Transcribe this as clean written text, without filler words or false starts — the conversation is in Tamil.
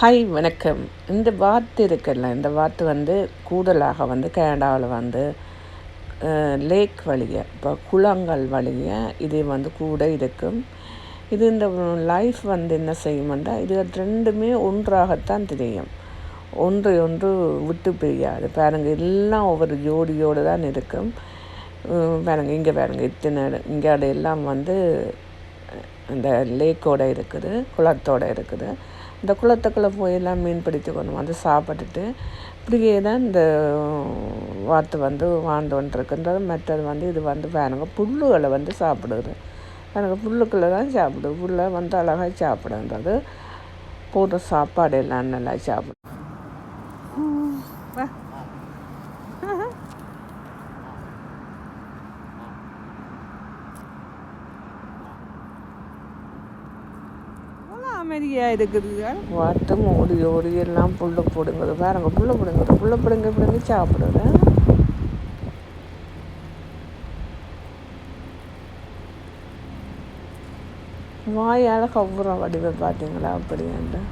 ஹாய் வணக்கம். இந்த வாத்து இருக்குல்ல, இந்த வாத்து வந்து கூடுதலாக வந்து கனடாவில் வந்து லேக் வழிய, இப்போ குளங்கள் வழிய இது வந்து கூட இருக்கும். இது இந்த லைஃப் வந்து என்ன செய்யுமெண்டா, இது ரெண்டுமே ஒன்றாகத்தான் தெரியும். ஒன்று ஒன்று விட்டு பிரியாது. பாருங்கள், எல்லாம் ஒவ்வொரு ஜோடியோடு தான் இருக்கும். பாருங்கள், இங்கே பாருங்கள், இத்தனை இங்கே எல்லாம் வந்து இந்த லேக்கோடு இருக்குது, குளத்தோடு இருக்குது. இந்த குளத்துக்குள்ளே போய் எல்லாம் மீன் பிடித்து கொண்டு வந்து சாப்பிட்டுட்டு இப்படியே தான் இந்த வாத்து வந்து வாழ்ந்து கொண்டிருக்கின்றது. மற்றது வந்து இது வந்து பாருங்க புல்லுகளை வந்து சாப்பிடுது. எனக்கு புல்லுக்குள்ளே தான் சாப்பிடுது. புல்லை வந்து அழகாக சாப்பிடுன்றது. போடுற சாப்பாடு எல்லாம் நல்லா சாப்பிடும். அமைதியாக இருக்குதுங்க. வாத்து ஓடி ஓடி எல்லாம் புல்லை பிடுங்குது. பாருங்க, புல்லை பிடுங்குது. புல்லை பிடுங்க சாப்பிடுது. வாயால் கவ்வுற வடிவை பார்த்தீங்களா? அப்படின்ட்டு